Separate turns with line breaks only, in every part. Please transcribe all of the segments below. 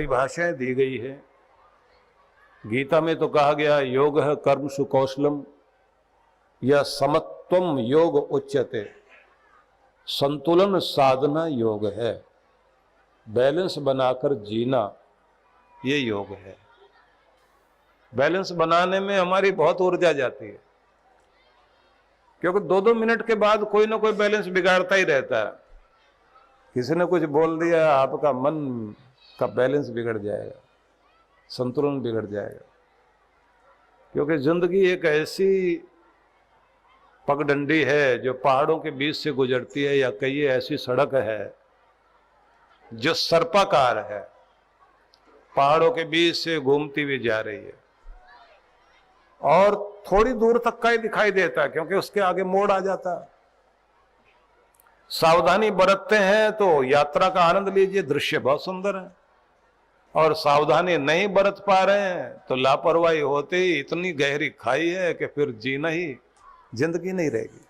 परिभाषाएं दी गई है। गीता में तो कहा गया योग है कर्मसु कौशलम या समत्वम योग उच्यते, संतुलन साधना योग है, बैलेंस बनाकर जीना ये योग है। बैलेंस बनाने में हमारी बहुत ऊर्जा जाती है, क्योंकि 2-2 मिनट के बाद कोई ना कोई बैलेंस बिगाड़ता ही रहता है। किसी ने कुछ बोल दिया, आपका मन का बैलेंस बिगड़ जाएगा, संतुलन बिगड़ जाएगा। क्योंकि जिंदगी एक ऐसी पगडंडी है जो पहाड़ों के बीच से गुजरती है, या कई ऐसी सड़क है जो सर्पाकार है, पहाड़ों के बीच से घूमती हुई जा रही है और थोड़ी दूर तक का ही दिखाई देता है, क्योंकि उसके आगे मोड़ आ जाता है। सावधानी बरतते हैं तो यात्रा का आनंद लीजिए, दृश्य बहुत सुंदर है, और सावधानी नहीं बरत पा रहे हैं तो लापरवाही होते ही इतनी गहरी खाई है कि फिर जीना ही जिंदगी नहीं रहेगी।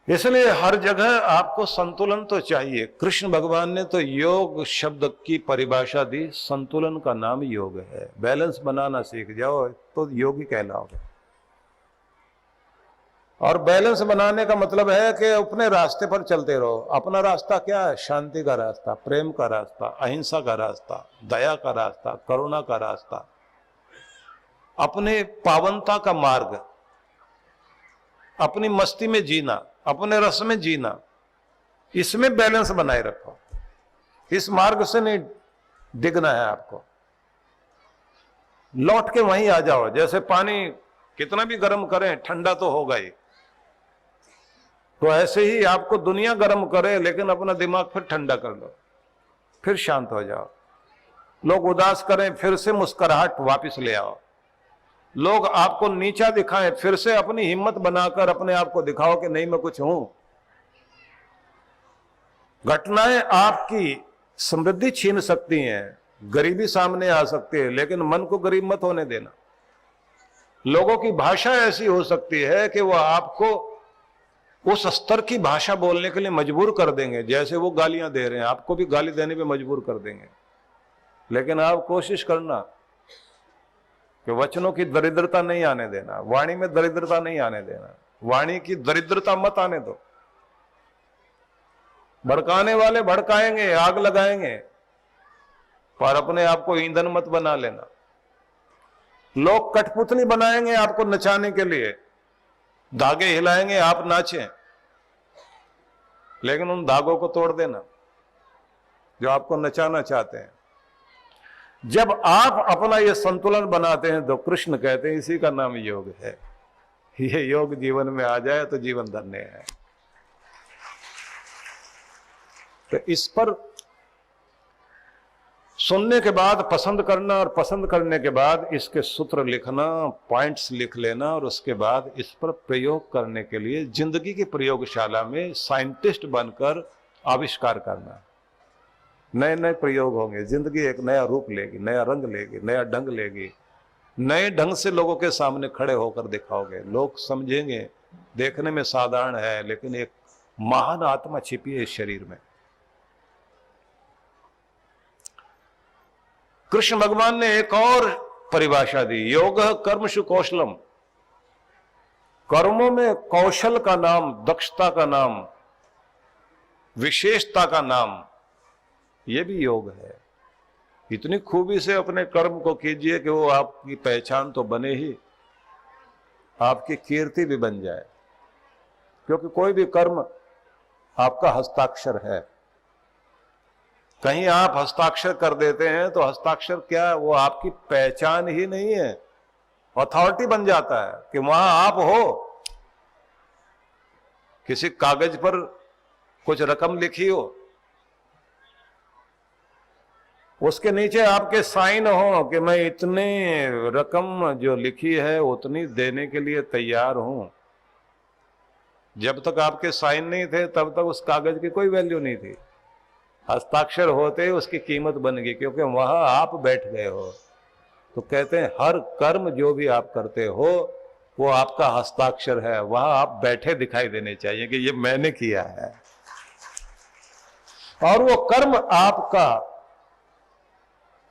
इसलिए हर जगह आपको संतुलन तो चाहिए। कृष्ण भगवान ने तो योग शब्द की परिभाषा दी, संतुलन का नाम योग है। बैलेंस बनाना सीख जाओ तो योगी कहलाओगे। और बैलेंस बनाने का मतलब है कि अपने रास्ते पर चलते रहो। अपना रास्ता क्या है? शांति का रास्ता, प्रेम का रास्ता, अहिंसा का रास्ता, दया का रास्ता, करुणा का रास्ता, अपने पावनता का मार्ग, अपनी मस्ती में जीना, अपने रस में जीना, इसमें बैलेंस बनाए रखो। इस मार्ग से नहीं डिगना है आपको, लौट के वहीं आ जाओ। जैसे पानी कितना भी गर्म करें ठंडा तो होगा ही, तो ऐसे ही आपको दुनिया गर्म करे लेकिन अपना दिमाग फिर ठंडा कर लो, फिर शांत हो जाओ। लोग उदास करें, फिर से मुस्कुराहट वापस ले आओ। लोग आपको नीचा दिखाएं, फिर से अपनी हिम्मत बनाकर अपने आप को दिखाओ कि नहीं मैं कुछ हूं। घटनाएं आपकी समृद्धि छीन सकती हैं, गरीबी सामने आ सकती है, लेकिन मन को गरीब मत होने देना। लोगों की भाषा ऐसी हो सकती है कि वह आपको उस स्तर की भाषा बोलने के लिए मजबूर कर देंगे। जैसे वो गालियां दे रहे हैं, आपको भी गाली देने पे मजबूर कर देंगे। लेकिन आप कोशिश करना कि वचनों की दरिद्रता नहीं आने देना, वाणी में दरिद्रता नहीं आने देना, वाणी की दरिद्रता मत आने दो। भड़काने वाले भड़काएंगे, आग लगाएंगे, पर अपने आप को ईंधन मत बना लेना। लोग कठपुतली बनाएंगे आपको नचाने के लिए, धागे हिलाएंगे, आप नाचें, लेकिन उन धागों को तोड़ देना जो आपको नचाना चाहते हैं। जब आप अपना ये संतुलन बनाते हैं तो कृष्ण कहते हैं इसी का नाम योग है। ये योग जीवन में आ जाए तो जीवन धन्य है। तो इस पर सुनने के बाद पसंद करना, और पसंद करने के बाद इसके सूत्र लिखना, पॉइंट्स लिख लेना, और उसके बाद इस पर प्रयोग करने के लिए जिंदगी की प्रयोगशाला में साइंटिस्ट बनकर आविष्कार करना। नए नए प्रयोग होंगे, जिंदगी एक नया रूप लेगी, नया रंग लेगी, नया ढंग लेगी। नए ढंग से लोगों के सामने खड़े होकर दिखाओगे, लोग समझेंगे देखने में साधारण है लेकिन एक महान आत्मा छिपी है इस शरीर में। कृष्ण भगवान ने एक और परिभाषा दी, योग कर्मसु कौशलम। कर्मों में कौशल का नाम, दक्षता का नाम, विशेषता का नाम, यह भी योग है। इतनी खूबी से अपने कर्म को कीजिए कि वो आपकी पहचान तो बने ही, आपकी कीर्ति भी बन जाए। क्योंकि कोई भी कर्म आपका हस्ताक्षर है। कहीं आप हस्ताक्षर कर देते हैं तो हस्ताक्षर क्या है? वो आपकी पहचान ही नहीं है, अथॉरिटी बन जाता है कि वहां आप हो। किसी कागज पर कुछ रकम लिखी हो, उसके नीचे आपके साइन हो कि मैं इतने रकम जो लिखी है उतनी देने के लिए तैयार हूं। जब तक आपके साइन नहीं थे तब तक उस कागज की कोई वैल्यू नहीं थी। हस्ताक्षर होते ही उसकी कीमत बन गई, क्योंकि वहां आप बैठ गए हो। तो कहते हैं हर कर्म जो भी आप करते हो वो आपका हस्ताक्षर है, वहां आप बैठे दिखाई देने चाहिए कि ये मैंने किया है। और वो कर्म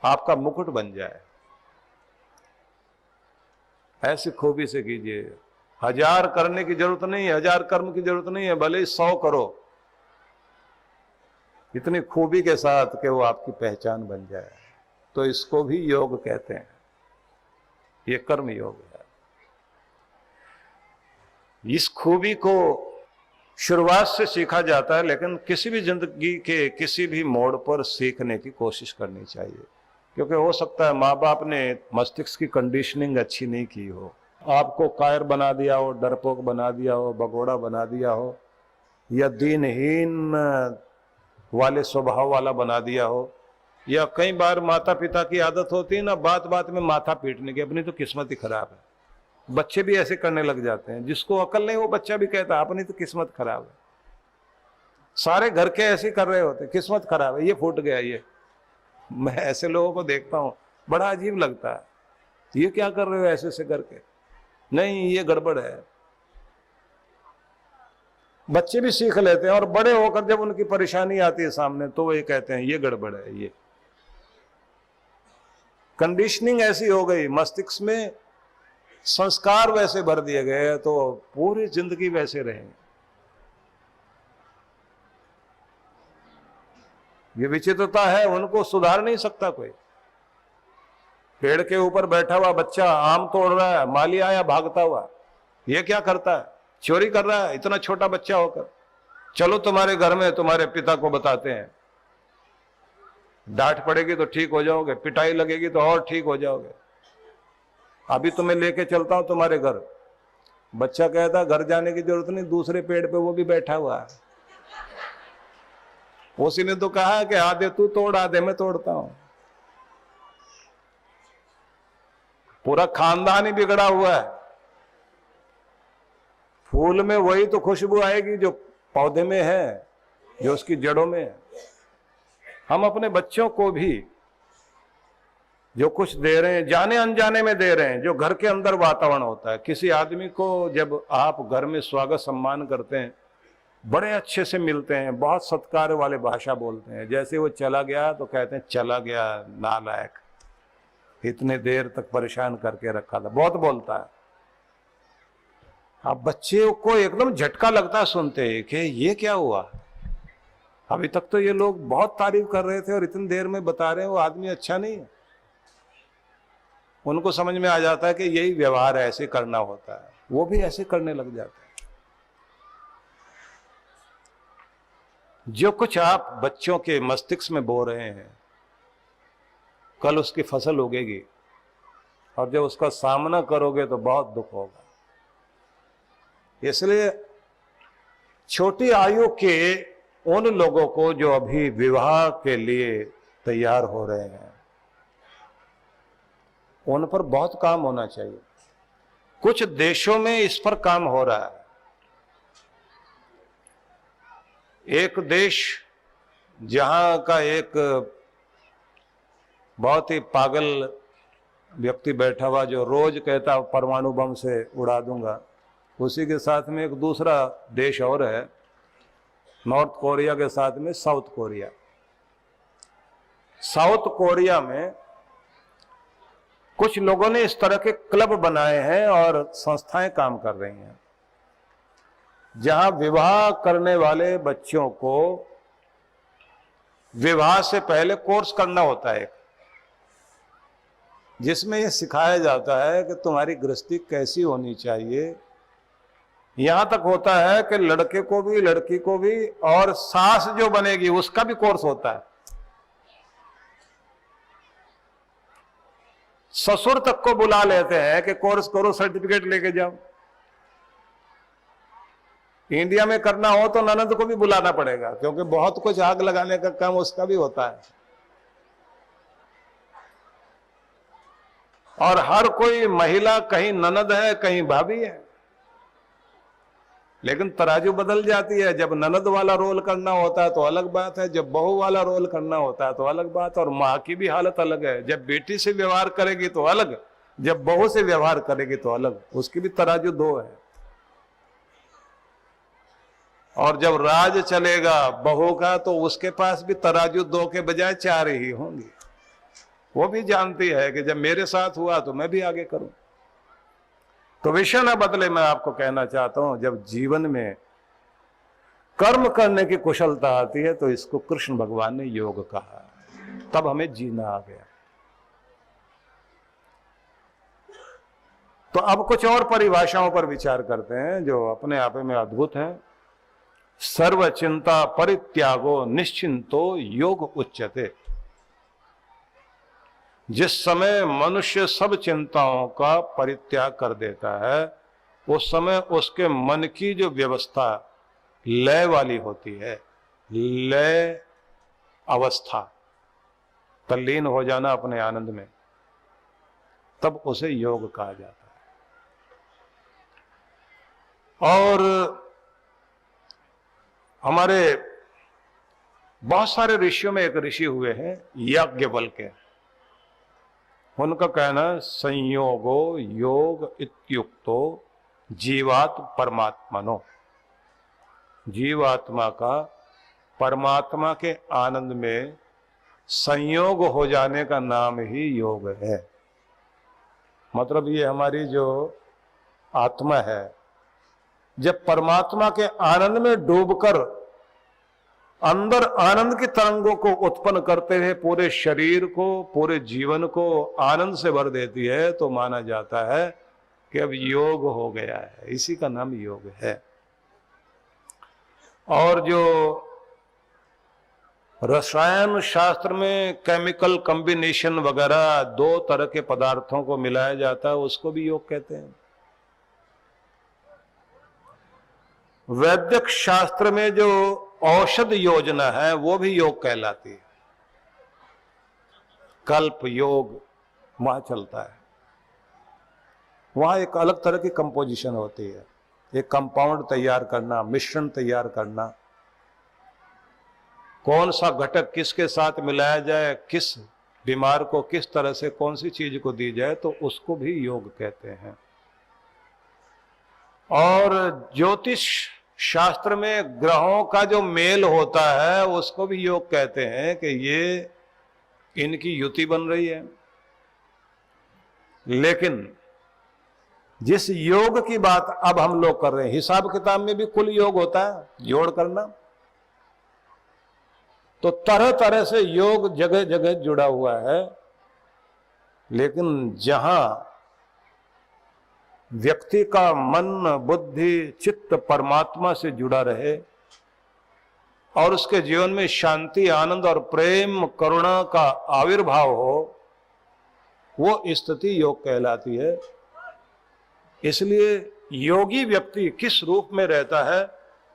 आपका मुकुट बन जाए। ऐसी खूबी से कीजिए। 1000 करने की जरूरत नहीं है, 1000 कर्म की जरूरत नहीं है, भले ही 100 करो, इतनी खूबी के साथ कि वो आपकी पहचान बन जाए। तो इसको भी योग कहते हैं। ये कर्म योग है। इस खूबी को शुरुआत से सीखा जाता है, लेकिन किसी भी जिंदगी के किसी भी मोड़ पर सीखने की कोशिश करनी चाहिए। क्योंकि हो सकता है माँ बाप ने मस्तिष्क की कंडीशनिंग अच्छी नहीं की हो, आपको कायर बना दिया हो, डरपोक बना दिया हो, भगोड़ा बना दिया हो, या दीनहीन वाले स्वभाव वाला बना दिया हो। या कई बार माता पिता की आदत होती है ना, बात बात में माथा पीटने की, अपनी तो किस्मत ही खराब है। बच्चे भी ऐसे करने लग जाते हैं, जिसको अकल नहीं वो बच्चा भी कहता है अपनी तो किस्मत खराब है। सारे घर के ऐसे कर रहे होते, किस्मत खराब है, ये फूट गया ये। मैं ऐसे लोगों को देखता हूं, बड़ा अजीब लगता है, ये क्या कर रहे हो ऐसे ऐसे करके, नहीं ये गड़बड़ है। बच्चे भी सीख लेते हैं, और बड़े होकर जब उनकी परेशानी आती है सामने तो वो ये कहते हैं ये गड़बड़ है। ये कंडीशनिंग ऐसी हो गई, मस्तिष्क में संस्कार वैसे भर दिए गए, तो पूरी जिंदगी वैसे रहेंगे। ये विचित्रता है, उनको सुधार नहीं सकता कोई। पेड़ के ऊपर बैठा हुआ बच्चा आम तोड़ रहा है, माली आया भागता हुआ, ये क्या करता है? चोरी कर रहा है, इतना छोटा बच्चा होकर। चलो तुम्हारे घर में तुम्हारे पिता को बताते हैं, डांट पड़ेगी तो ठीक हो जाओगे, पिटाई लगेगी तो और ठीक हो जाओगे। अभी तुम्हें लेके चलता हूं तुम्हारे घर। बच्चा कहता घर जाने की जरूरत नहीं, दूसरे पेड़ पे वो भी बैठा हुआ है। उसी ने तो कहा कि आधे तू तोड़ आधे मैं तोड़ता हूं। पूरा खानदान ही बिगड़ा हुआ है। फूल में वही तो खुशबू आएगी जो पौधे में है, जो उसकी जड़ों में है। हम अपने बच्चों को भी जो कुछ दे रहे हैं, जाने अनजाने में दे रहे हैं, जो घर के अंदर वातावरण होता है। किसी आदमी को जब आप घर में स्वागत सम्मान करते हैं, बड़े अच्छे से मिलते हैं, बहुत सत्कार वाले भाषा बोलते हैं, जैसे वो चला गया तो कहते हैं चला गया नालायक, इतने देर तक परेशान करके रखा था, बहुत बोलता है। अब बच्चे को एकदम झटका लगता है सुनते हैं कि ये क्या हुआ, अभी तक तो ये लोग बहुत तारीफ कर रहे थे और इतनी देर में बता रहे हैं वो आदमी अच्छा नहीं है। उनको समझ में आ जाता है कि यही व्यवहार है, ऐसे करना होता है, वो भी ऐसे करने लग जाते हैं। जो कुछ आप बच्चों के मस्तिष्क में बो रहे हैं, कल उसकी फसल उगेगी, और जब उसका सामना करोगे तो बहुत दुख होगा। इसलिए छोटी आयु के उन लोगों को जो अभी विवाह के लिए तैयार हो रहे हैं, उन पर बहुत काम होना चाहिए। कुछ देशों में इस पर काम हो रहा है। एक देश जहां का एक बहुत ही पागल व्यक्ति बैठा हुआ, जो रोज कहता परमाणु बम से उड़ा दूंगा, उसी के साथ में एक दूसरा देश और है, नॉर्थ कोरिया के साथ में साउथ कोरिया। साउथ कोरिया में कुछ लोगों ने इस तरह के क्लब बनाए हैं और संस्थाएं काम कर रही हैं, जहां विवाह करने वाले बच्चों को विवाह से पहले कोर्स करना होता है, जिसमें यह सिखाया जाता है कि तुम्हारी गृहस्थी कैसी होनी चाहिए। यहां तक होता है कि लड़के को भी लड़की को भी, और सास जो बनेगी उसका भी कोर्स होता है। ससुर तक को बुला लेते हैं कि कोर्स करो, सर्टिफिकेट लेके जाओ। इंडिया में करना हो तो ननद को भी बुलाना पड़ेगा, क्योंकि बहुत कुछ आग लगाने का काम उसका भी होता है। और हर कोई महिला कहीं ननद है कहीं भाभी है, लेकिन तराजू बदल जाती है। जब ननद वाला रोल करना होता है तो अलग बात है, जब बहू वाला रोल करना होता है तो अलग बात। और माँ की भी हालत अलग है, जब बेटी से व्यवहार करेगी तो अलग, जब बहू से व्यवहार करेगी तो अलग, उसकी भी तराजू दो है। और जब राज चलेगा बहू का तो उसके पास भी तराजू 2 के बजाय 4 ही होंगी। वो भी जानती है कि जब मेरे साथ हुआ तो मैं भी आगे करूं। तो विषय न बदले, मैं आपको कहना चाहता हूं, जब जीवन में कर्म करने की कुशलता आती है तो इसको कृष्ण भगवान ने योग कहा, तब हमें जीना आ गया। तो अब कुछ और परिभाषाओं पर विचार करते हैं जो अपने आप में अद्भुत हैं। सर्व चिंता परित्यागो निश्चिंतो योग उच्यते। जिस समय मनुष्य सब चिंताओं का परित्याग कर देता है, उस समय उसके मन की जो व्यवस्था लय वाली होती है, लय अवस्था, तल्लीन हो जाना अपने आनंद में, तब उसे योग कहा जाता है। और हमारे बहुत सारे ऋषियों में एक ऋषि हुए हैं याज्ञवल्क्य। उनका कहना संयोगो योग इत्युक्तो जीवात परमात्मनो। जीवात्मा का परमात्मा के आनंद में संयोग हो जाने का नाम ही योग है। मतलब ये हमारी जो आत्मा है, जब परमात्मा के आनंद में डूबकर अंदर आनंद की तरंगों को उत्पन्न करते हुए पूरे शरीर को, पूरे जीवन को आनंद से भर देती है, तो माना जाता है कि अब योग हो गया है। इसी का नाम योग है। और जो रसायन शास्त्र में केमिकल कॉम्बिनेशन वगैरह 2 तरह के पदार्थों को मिलाया जाता है, उसको भी योग कहते हैं। वैदिक शास्त्र में जो औषध योजना है वो भी योग कहलाती है। कल्प योग वहां चलता है। वहां एक अलग तरह की कंपोजिशन होती है, एक कंपाउंड तैयार करना, मिश्रण तैयार करना, कौन सा घटक किसके साथ मिलाया जाए, किस बीमार को किस तरह से कौन सी चीज को दी जाए, तो उसको भी योग कहते हैं। और ज्योतिष शास्त्र में ग्रहों का जो मेल होता है उसको भी योग कहते हैं कि ये इनकी युति बन रही है। लेकिन जिस योग की बात अब हम लोग कर रहे हैं, हिसाब किताब में भी कुल योग होता है, जोड़ करना। तो तरह तरह से योग जगह जगह जुड़ा हुआ है। लेकिन जहां व्यक्ति का मन, बुद्धि, चित्त परमात्मा से जुड़ा रहे और उसके जीवन में शांति, आनंद और प्रेम, करुणा का आविर्भाव हो, वो स्थिति योग कहलाती है। इसलिए योगी व्यक्ति किस रूप में रहता है,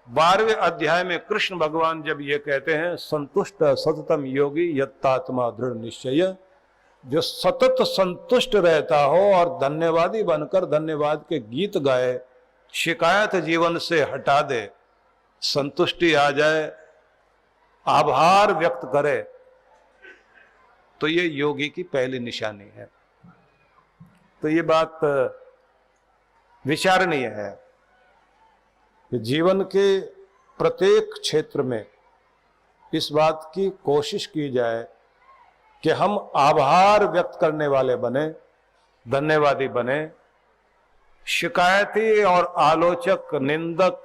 12वें अध्याय में कृष्ण भगवान जब ये कहते हैं, संतुष्ट सततम योगी यत्तात्मा दृढ़ निश्चय। जो सतत संतुष्ट रहता हो और धन्यवादी बनकर धन्यवाद के गीत गाए, शिकायत जीवन से हटा दे, संतुष्टि आ जाए, आभार व्यक्त करे, तो ये योगी की पहली निशानी है। तो ये बात विचारणीय है कि जीवन के प्रत्येक क्षेत्र में इस बात की कोशिश की जाए कि हम आभार व्यक्त करने वाले बने, धन्यवादी बने, शिकायती और आलोचक, निंदक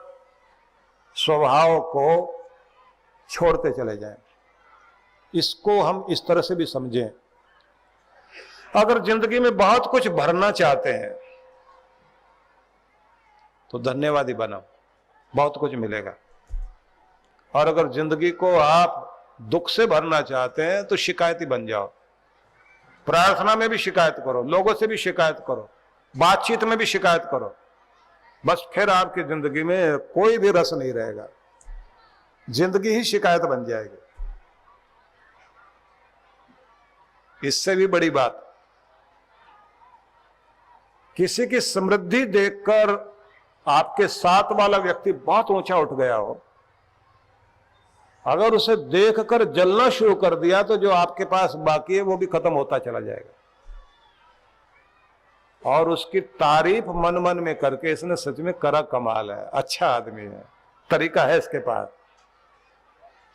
स्वभाव को छोड़ते चले जाएं। इसको हम इस तरह से भी समझें, अगर जिंदगी में बहुत कुछ भरना चाहते हैं तो धन्यवादी बनाओ, बहुत कुछ मिलेगा। और अगर जिंदगी को आप दुख से भरना चाहते हैं तो शिकायती बन जाओ। प्रार्थना में भी शिकायत करो, लोगों से भी शिकायत करो, बातचीत में भी शिकायत करो, बस फिर आपकी जिंदगी में कोई भी रस नहीं रहेगा, जिंदगी ही शिकायत बन जाएगी। इससे भी बड़ी बात, किसी की समृद्धि देखकर आपके साथ वाला व्यक्ति बहुत ऊंचा उठ गया हो, अगर उसे देखकर जलना शुरू कर दिया तो जो आपके पास बाकी है वो भी खत्म होता चला जाएगा। और उसकी तारीफ मन मन में करके, इसने सच में करा कमाल है, अच्छा आदमी है, तरीका है इसके पास,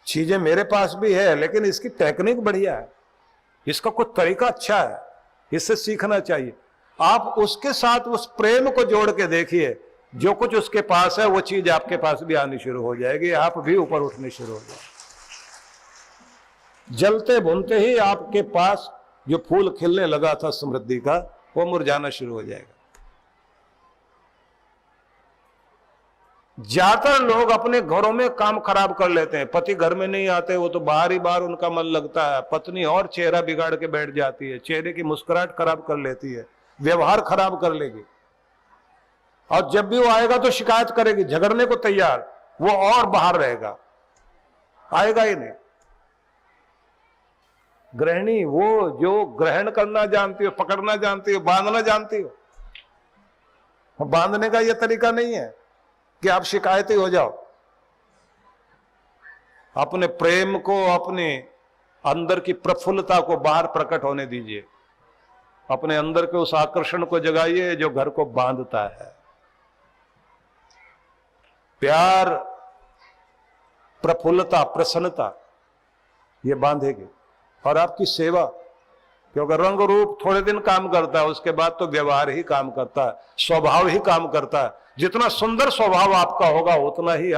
चीजें मेरे पास भी है, लेकिन इसकी टेक्निक बढ़िया है, इसका कुछ तरीका अच्छा है, इससे सीखना चाहिए। आप उसके साथ उस प्रेम को जोड़ के देखिए, जो कुछ उसके पास है वो चीज आपके पास भी आनी शुरू हो जाएगी, आप भी ऊपर उठने शुरू हो जाएंगे। जलते भुनते ही आपके पास जो फूल खिलने लगा था समृद्धि का, वो मुरझाना शुरू हो जाएगा। ज्यादातर लोग अपने घरों में काम खराब कर लेते हैं, पति घर में नहीं आते, वो तो बाहर ही बाहर उनका मन लगता है, पत्नी और चेहरा बिगाड़ के बैठ जाती है, चेहरे की मुस्कुराहट खराब कर लेती है, व्यवहार खराब कर लेगी, और जब भी वो आएगा तो शिकायत करेगी, झगड़ने को तैयार, वो और बाहर रहेगा, आएगा ही नहीं। गृहिणी वो जो ग्रहण करना जानती हो, पकड़ना जानती हो, बांधना जानती हो। बांधने का यह तरीका नहीं है कि आप शिकायती हो जाओ। अपने प्रेम को, अपने अंदर की प्रफुल्लता को बाहर प्रकट होने दीजिए, अपने अंदर के उस आकर्षण को जगाइए जो घर को बांधता है। प्यार, प्रफुल्लता, प्रसन्नता ये बांधेगी। और आपकी सेवा, क्योंकि रंग रूप थोड़े दिन काम करता है, उसके बाद तो व्यवहार ही काम करता है, स्वभाव ही काम करता है। जितना सुंदर स्वभाव आपका होगा उतना ही